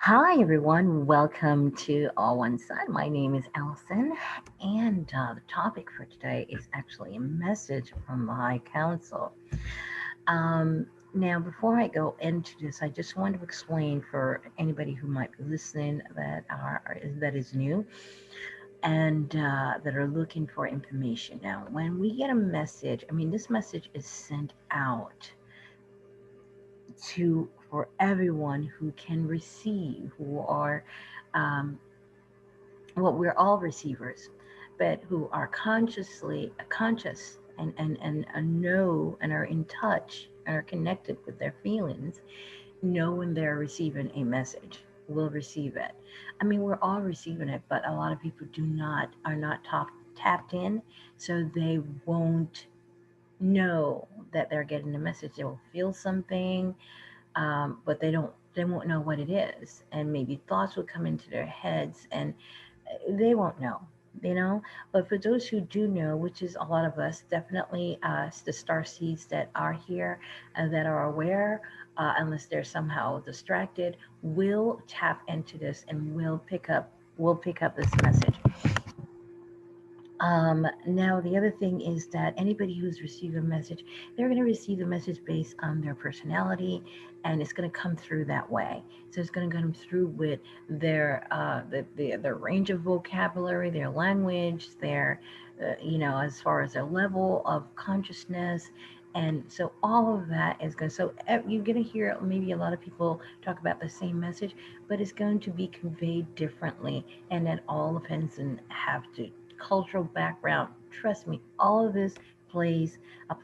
Hi, everyone. Welcome to All One Side. My name is Allison, and the topic for today is actually a message from the High Council. Now, before I go into this, I just want to explain for anybody who might be listening that is new and that are looking for information. Now, when we get a message, I mean, this message is sent out to for everyone who can receive, who are um, well, we're all receivers, but who are conscious and know and are in touch and are connected with their feelings, know when they're receiving a message, will receive it. I mean, we're all receiving it, but a lot of people are not tapped in, so they won't know that they're getting a message. They will feel something, but they won't know what it is, and maybe thoughts will come into their heads, and they won't know. But for those who do know, which is a lot of us, definitely the star seeds that are here and that are aware, unless they're somehow distracted, will tap into this and will pick up this message. Now, the other thing is that anybody who's received a message, they're going to receive the message based on their personality, and it's going to come through that way. So it's going to come through with their range of vocabulary, their language, as far as their level of consciousness. And so all of that is going. So you're going to hear maybe a lot of people talk about the same message, but it's going to be conveyed differently, and that all depends on have to cultural background. Trust me, all of this plays a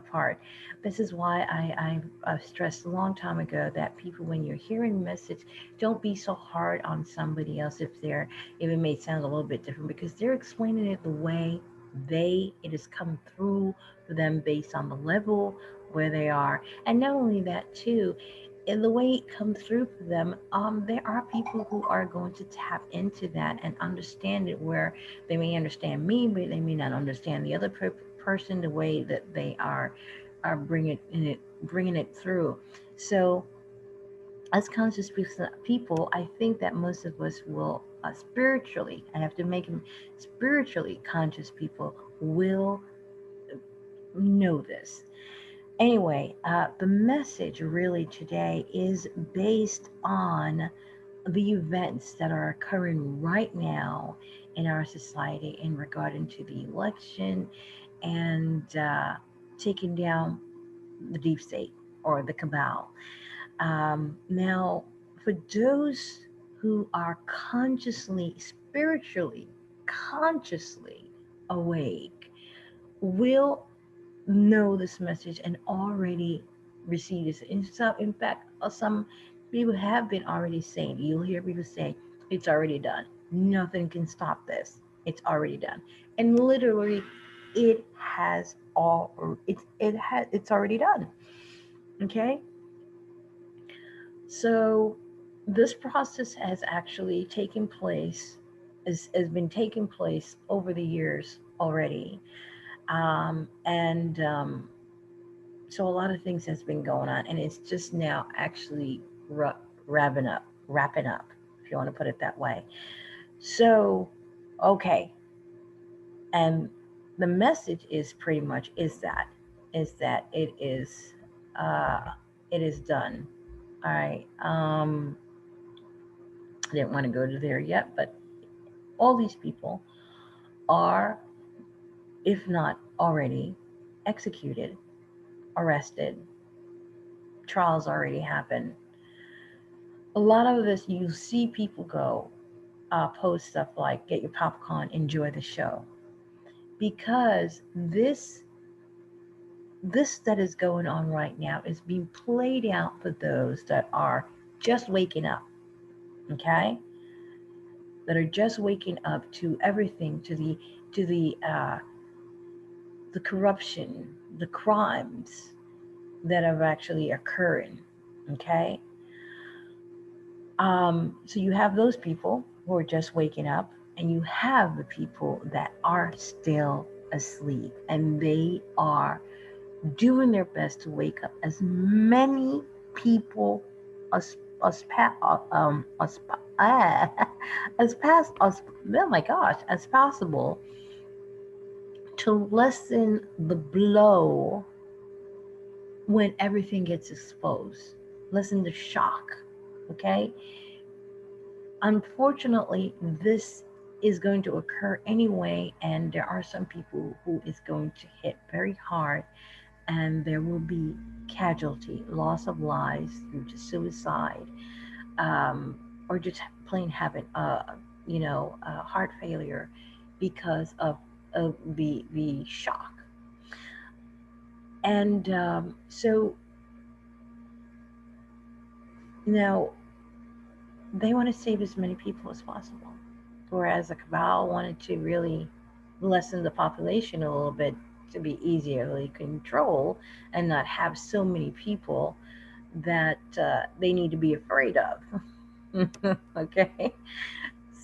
part. This is why I stressed a long time ago that people, when you're hearing a message, don't be so hard on somebody else if it may sound a little bit different, because they're explaining it the way it has come through for them based on the level where they are. And not only that too, in the way it comes through for them, there are people who are going to tap into that and understand it, where they may understand me, but they may not understand the other person the way that they are bringing it through. So, as conscious people, I think that most of us will spiritually, I have to make them spiritually conscious people, will know this. Anyway, the message really today is based on the events that are occurring right now in our society in regarding to the election and taking down the deep state or the cabal. Now, for those who are consciously awake, will know this message and already receive this. In fact, some people have been already saying, you'll hear people say, it's already done. Nothing can stop this. It's already done. And literally, it's already done. Okay? So this process has actually taken place, has been taking place over the years already. And So a lot of things has been going on, and it's just now actually wrapping up, if you want to put it that way. So, okay, and the message is pretty much is that uh, it is done. All right. I didn't want to go to there yet, but all these people are, if not already, executed, arrested. Trials already happened. A lot of this, you see people go post stuff like "Get your popcorn, enjoy the show," because this that is going on right now is being played out for those that are just waking up. Okay, that are just waking up to everything, to the corruption, the crimes that are actually occurring. Okay, so you have those people who are just waking up, and you have the people that are still asleep, and they are doing their best to wake up as many people as as pa- as as past as oh my gosh, as possible to lessen the blow when everything gets exposed, lessen the shock. Okay, unfortunately, this is going to occur anyway, and there are some people who is going to hit very hard, and there will be casualty, loss of lives due to suicide, um, or just plain having heart failure because of the shock. And so now they want to save as many people as possible, whereas the cabal wanted to really lessen the population a little bit to be easily controlled and not have so many people that they need to be afraid of. Okay,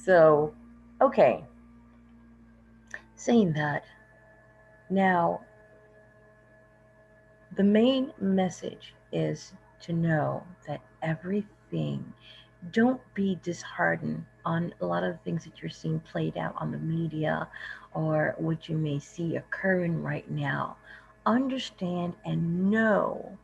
so okay, saying that, now the main message is to know that everything, don't be disheartened on a lot of the things that you're seeing played out on the media or what you may see occurring right now. Understand and know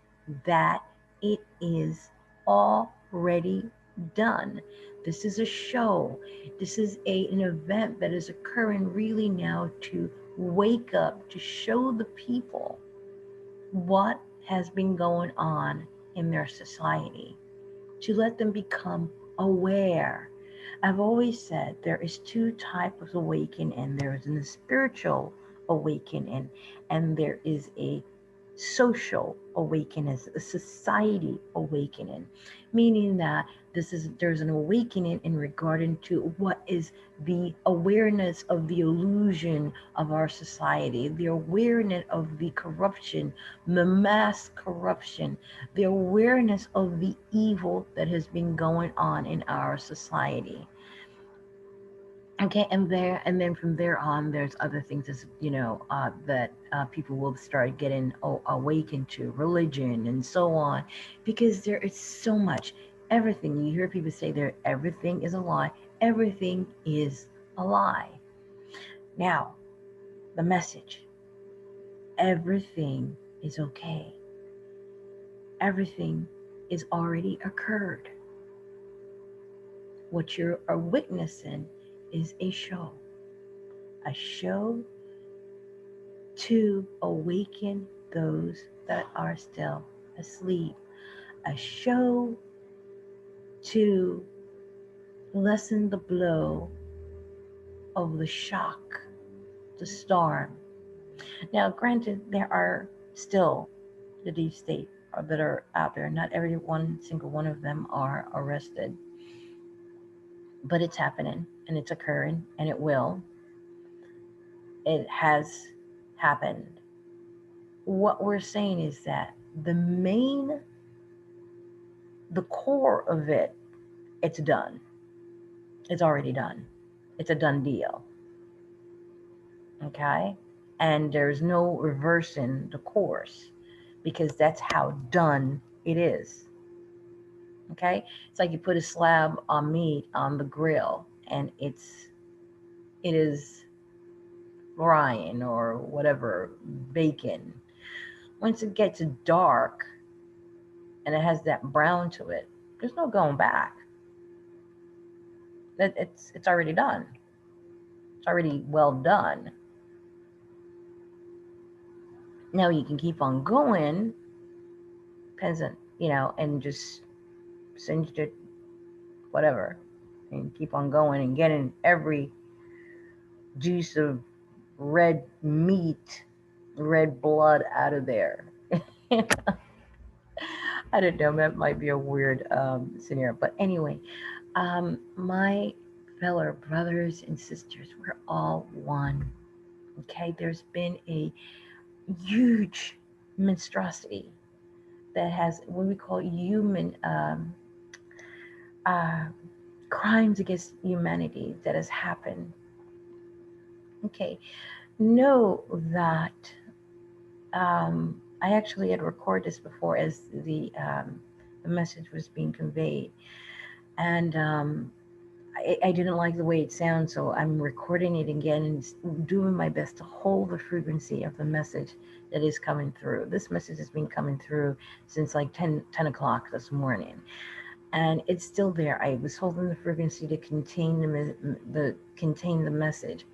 that it is already done. This is a show. This is an event that is occurring really now to wake up, to show the people what has been going on in their society, to let them become aware. I've always said there is two types of awakening. There is a spiritual awakening, and there is a social awakening, a society awakening, meaning that there's an awakening in regarding to what is the awareness of the illusion of our society, the awareness of the corruption, the mass corruption, the awareness of the evil that has been going on in our society. Okay, and then from there on, there's other things as that people will start getting awakened to religion and so on, because there is so much. Everything you hear people say there, everything is a lie. Everything is a lie. Now, the message: everything is okay. Everything is already occurred. What you are witnessing is a show to awaken those that are still asleep, a show to lessen the blow of the shock, the storm. Now, granted, there are still the deep state that are out there. Not every one single one of them are arrested, but it's happening and it's occurring and it will. It has happened. What we're saying is that the main, the core of it, it's done. It's already done. It's a done deal. Okay? And there's no reversing the course because that's how done it is. Okay? It's like you put a slab of meat on the grill and it is frying or whatever, bacon. Once it gets dark and it has that brown to it, there's no going back. It's already done. It's already well done. Now you can keep on going, peasant, and just singe it, whatever, and keep on going and getting every juice of red meat, red blood out of there. I don't know, that might be a weird scenario. But anyway, my fellow brothers and sisters, we're all one. Okay, there's been a huge monstrosity that has what we call human uh, crimes against humanity that has happened. Okay, know that I actually had recorded this before as the the message was being conveyed. And I didn't like the way it sounds, so I'm recording it again and doing my best to hold the frequency of the message that is coming through. This message has been coming through since like 10 o'clock this morning, and it's still there. I was holding the frequency to contain the message.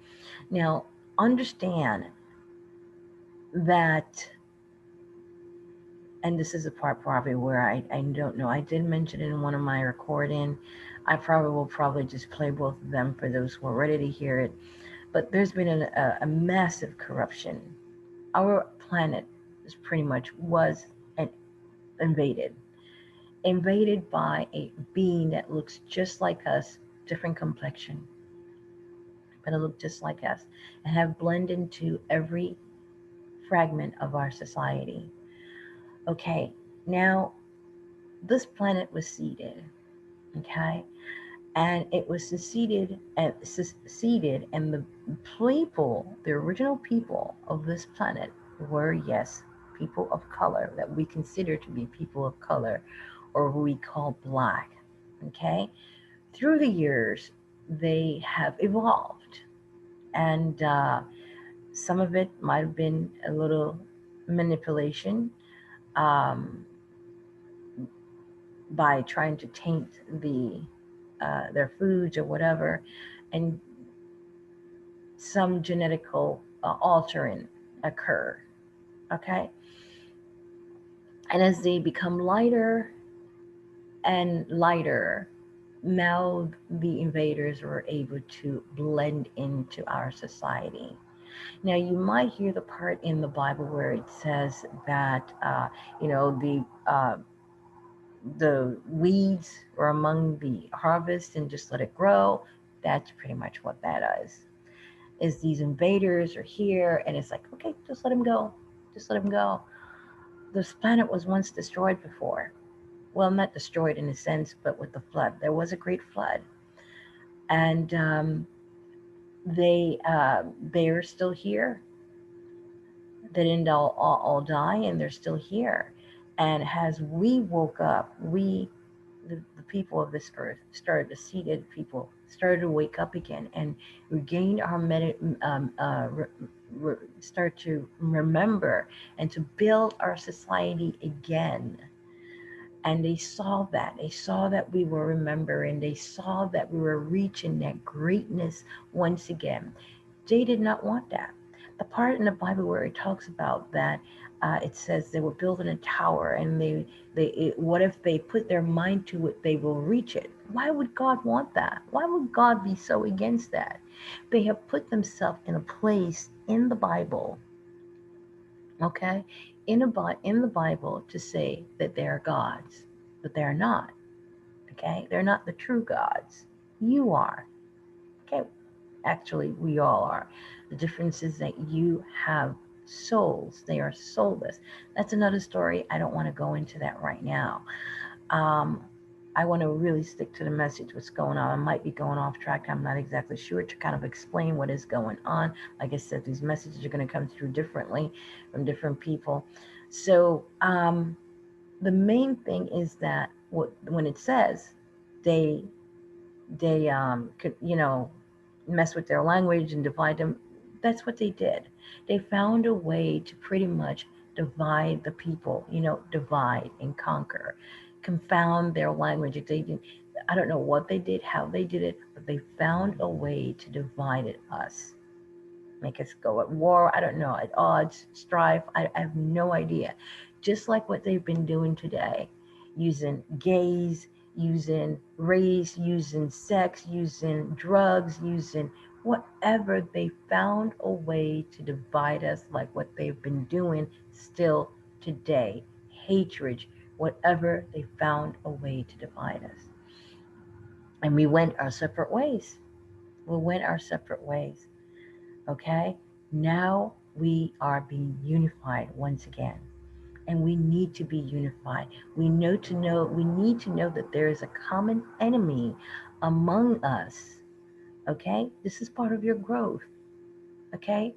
Now, understand that, and this is a part probably where I don't know. I did mention it in one of my recording. I probably will probably just play both of them for those who are ready to hear it. But there's been a massive corruption. Our planet is pretty much was an, invaded, invaded by a being that looks just like us, different complexion, but it looked just like us, and have blended into every fragment of our society. Okay, now this planet was seeded, okay, and it was seceded, and the people, the original people of this planet, were, yes, people of color that we consider to be people of color, or who we call black. Okay, through the years they have evolved, and some of it might have been a little manipulation, um, by trying to taint their foods or whatever, and some genetical altering occur. Okay, and as they become lighter and lighter, now the invaders were able to blend into our society. Now, you might hear the part in the Bible where it says that, you know, the weeds are among the harvest and just let it grow. That's pretty much what that is these invaders are here, and it's like, okay, just let them go. Just let them go. This planet was once destroyed before. Well, not destroyed in a sense, but with the flood. There was a great flood. And they are still here. They didn't all die, and they're still here. And as we woke up, the people of this earth, started, the seated people, started to wake up again and regain our start to remember and to build our society again. And they saw that we were remembering, they saw that we were reaching that greatness once again. They did not want that. The part in the Bible where it talks about that, it says they were building a tower, and what if they put their mind to it, they will reach it. Why would God want that? Why would God be so against that? They have put themselves in a place in the Bible, okay, in the Bible, to say that they are gods, but they're not. Okay, they're not the true gods. You are. Okay, actually, we all are. The difference is that you have souls. They are soulless. That's another story. I don't want to go into that right now. Um, I want to really stick to the message, what's going on. I might be going off track. I'm not exactly sure, to kind of explain what is going on. Like I said, these messages are going to come through differently from different people. So the main thing is that when it says they could, mess with their language and divide them, that's what they did. They found a way to pretty much divide the people, divide and conquer, confound their language. If they didn't, I don't know what they did, how they did it, but they found a way to divide us, make us go at war. I don't know, at odds, strife. I have no idea. Just like what they've been doing today, using gays, using race, using sex, using drugs, using whatever. They found a way to divide us, like what they've been doing still today. Hatred, whatever, they found a way to divide us. And we went our separate ways. We went our separate ways. Okay? Now we are being unified once again. And we need to be unified. We need to know that there is a common enemy among us. Okay? This is part of your growth. Okay?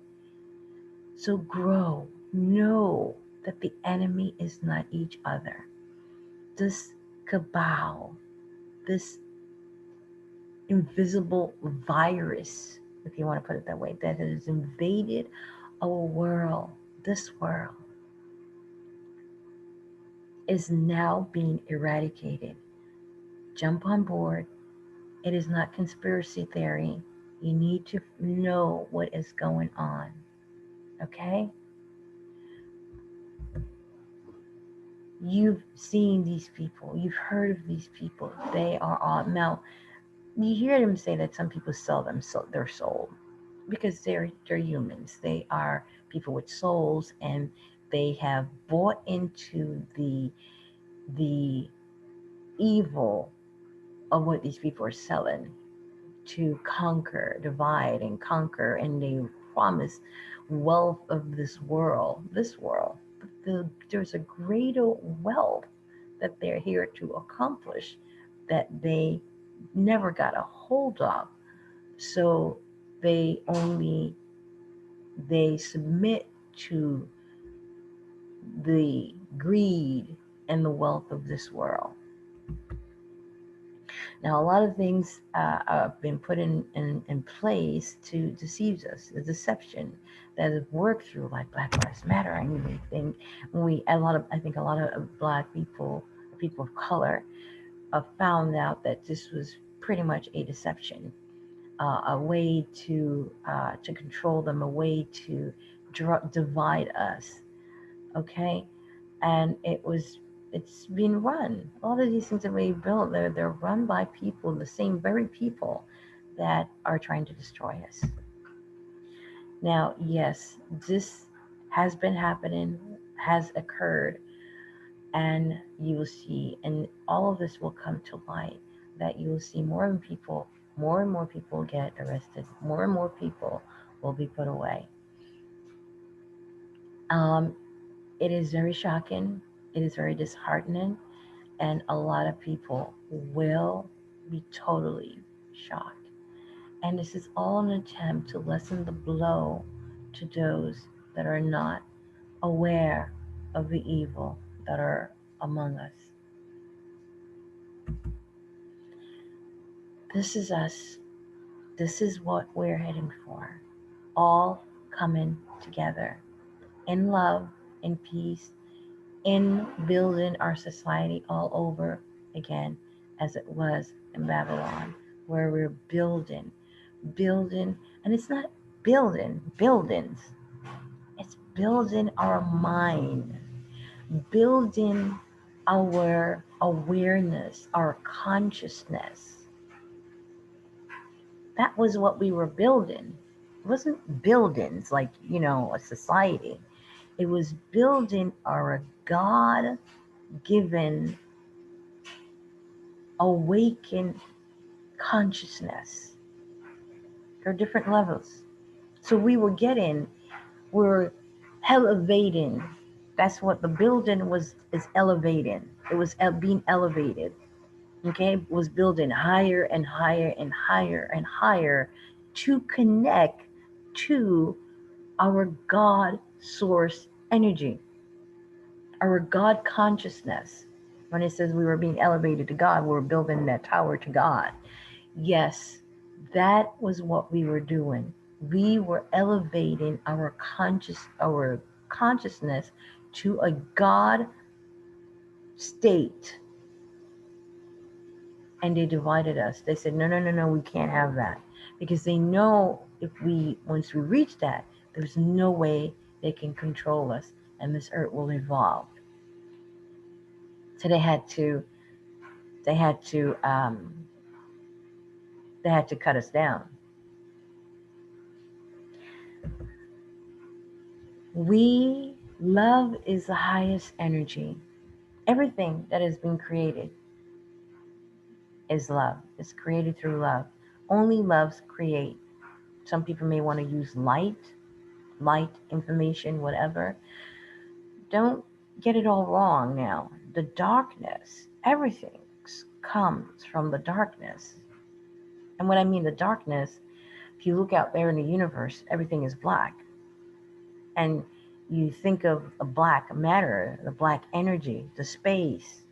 So grow. Know that the enemy is not each other. This cabal, this invisible virus, if you want to put it that way, that has invaded our world, this world, is now being eradicated. Jump on board. It is not conspiracy theory. You need to know what is going on. Okay? You've seen these people. You've heard of these people. They are all now. You hear them say that some people sell their soul because they're humans. They are people with souls, and they have bought into the evil of what these people are selling to conquer, divide, and conquer, and they promise wealth of this world. This world, there's a greater wealth that they're here to accomplish that they never got a hold of. So they only they submit to the greed and the wealth of this world. Now, a lot of things have been put in place to deceive us, the deception that is worked through, like Black Lives Matter. I mean, I think a lot of Black people, people of color, found out that this was pretty much a deception, a way to control them, a way to divide us. Okay, and it's being run. A lot of these things that we built, they're run by people, the same very people that are trying to destroy us. Now, yes, this has been happening, has occurred, and you will see, and all of this will come to light, that you will see more and more people get arrested, more and more people will be put away. Um, it is very shocking. It is very disheartening, and a lot of people will be totally shocked. And this is all an attempt to lessen the blow to those that are not aware of the evil that are among us. This is us. This is what we're heading for. All coming together in love, in peace, in building our society all over again as it was in Babylon, where we're building, and it's not building buildings, it's building our mind, building our awareness, our consciousness. That was what we were building. It wasn't buildings like, a society. It was building our God given, awakened consciousness. There are different levels. So we're elevating. That's what the building is elevating. It was being elevated. Okay, it was building higher and higher and higher and higher to connect to our God source energy, our God consciousness. When it says we were being elevated to God, we were building that tower to God. Yes, that was what we were doing. We were elevating our consciousness to a God state. And they divided us. They said, no, no, no, no, we can't have that. Because they know once we reach that, there's no way they can control us and this earth will evolve. So they had to cut us down. Love is the highest energy. Everything that has been created is love. It's created through love. Only loves create. Some people may want to use light, information, whatever. Don't get it all wrong now. The darkness, everything comes from the darkness. And when I mean the darkness, if you look out there in the universe, everything is black. And you think of a black matter, the black energy, the space.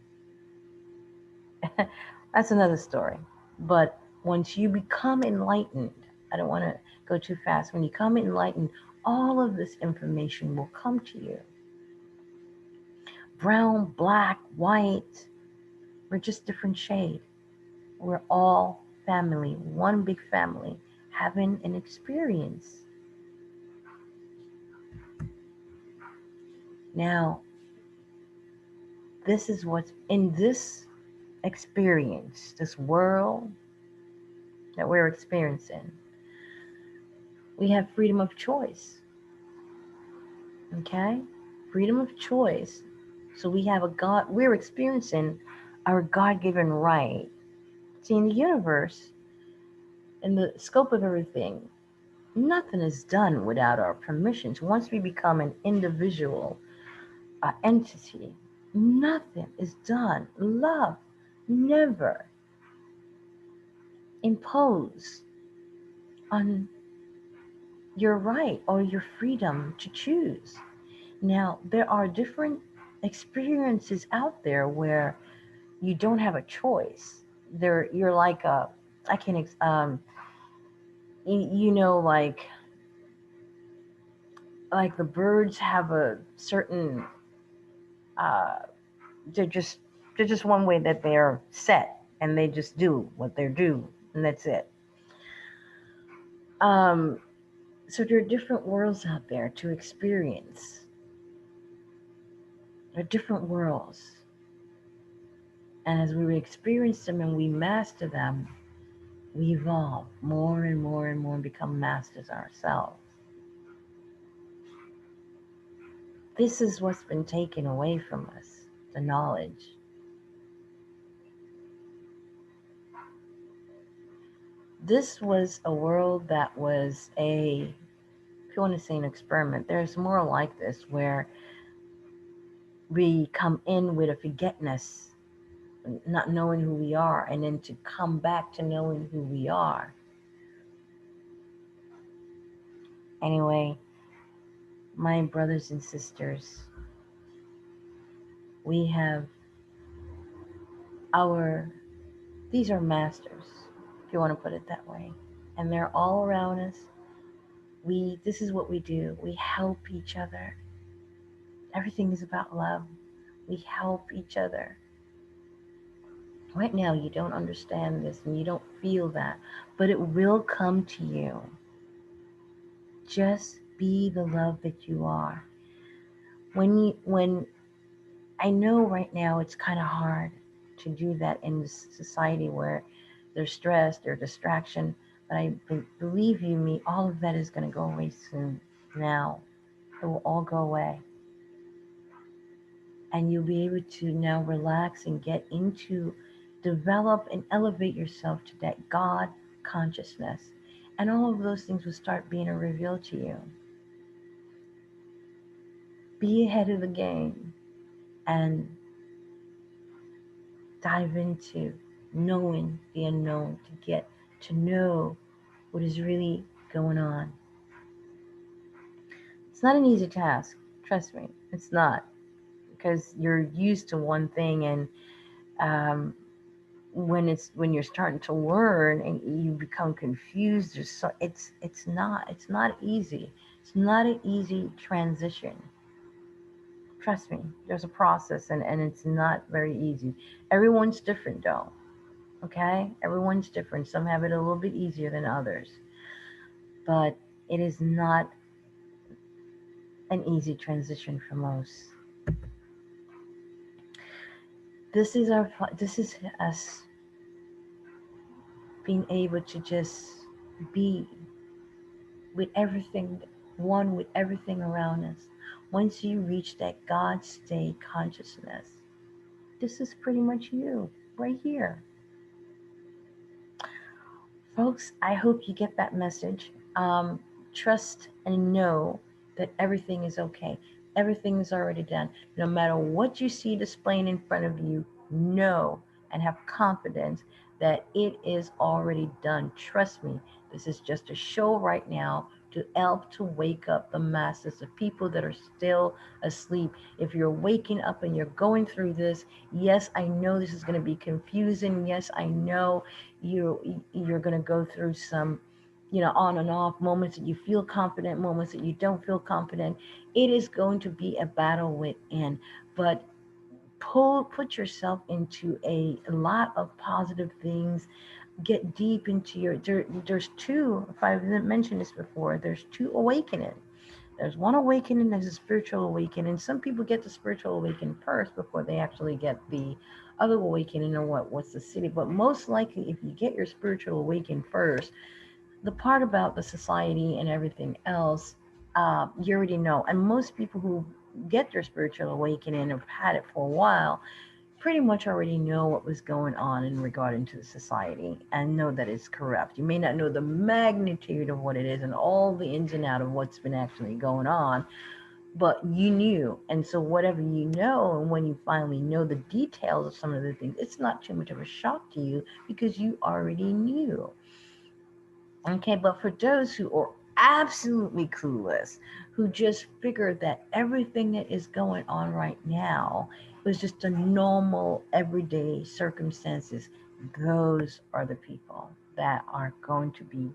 That's another story. But once you become enlightened, I don't want to go too fast. When you come enlightened, all of this information will come to you. Brown, black, white, we're just different shade. We're all family, one big family, having an experience. Now, this is what's in this experience, this world that we're experiencing. We have freedom of choice. Okay? Freedom of choice. So we have a God, we're experiencing our God given right. See, in the universe, in the scope of everything, nothing is done without our permissions. Once we become an individual entity, nothing is done. Love never impose on your right or your freedom to choose. Now, there are different experiences out there where you don't have a choice. You're like a, I can, you know, like the birds have a certain, uh, they're just, they're just one way that they're set, and they just do what they're due, and that's it. Um, so there are different worlds out there to experience. There are different worlds. And as we experience them and we master them, we evolve more and more and more and become masters ourselves. This is what's been taken away from us, the knowledge. This was a world that was a, if you want to say an experiment, there's more like this where we come in with a forgetness, not knowing who we are, and then to come back to knowing who we are. Anyway, my brothers and sisters, we have our, these are masters, if you want to put it that way. And they're all around us. This is what we do. We help each other. Everything is about love. We help each other. Right now, you don't understand this and you don't feel that, but it will come to you. Just be the love that you are. When I know right now it's kind of hard to do that in this society where there's stress, there's distraction, but believe you me, all of that is going to go away soon. Now, it will all go away. And you'll be able to now relax and get into, develop and elevate yourself to that God consciousness. And all of those things will start being revealed to you. Be ahead of the game and dive into knowing the unknown to get to know what is really going on. It's not an easy task, trust me, it's not, because you're used to one thing, and um, when you're starting to learn and you become confused, it's not easy. It's not an easy transition. Trust me, there's a process, and it's not very easy. Everyone's different though. Okay, everyone's different. Some have it a little bit easier than others, but it is not an easy transition for most. This is us being able to just be with everything, one with everything around us. Once you reach that God state consciousness, this is pretty much you right here. Folks, I hope you get that message. Trust and know that everything is okay. Everything is already done. No matter what you see displaying in front of you, know and have confidence that it is already done. Trust me, this is just a show right now to help to wake up the masses of people that are still asleep. If you're waking up and you're going through this, yes, I know this is going to be confusing. Yes, I know you're going to go through some, on and off moments that you feel confident, moments that you don't feel confident. It is going to be a battle within, but put yourself into a lot of positive things. Get deep into there's two, if I didn't mention this before, there's two awakening. There's one awakening, there's a spiritual awakening. Some people get the spiritual awakening first before they actually get the other awakening, or what's the city. But most likely, if you get your spiritual awakening first, the part about the society and everything else, you already know. And most people who get their spiritual awakening have had it for a while, pretty much already know what was going on in regarding to the society and know that it's corrupt. You may not know the magnitude of what it is and all the ins and out of what's been actually going on, but you knew. And so whatever you know, and when you finally know the details of some of the things, it's not too much of a shock to you because you already knew. Okay, but for those who are absolutely clueless, who just figured that everything that is going on right now was just a normal, everyday circumstances, those are the people that are going to be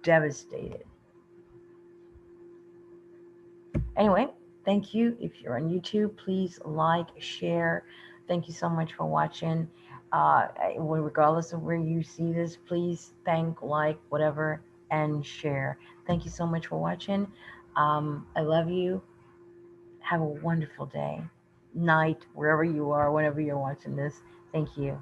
devastated. Anyway, thank you. If you're on YouTube, please like, share. Thank you so much for watching. Regardless of where you see this, please thank, like, whatever, and share. Thank you so much for watching. I love you. Have a wonderful day, night, wherever you are, whenever you're watching this. Thank you.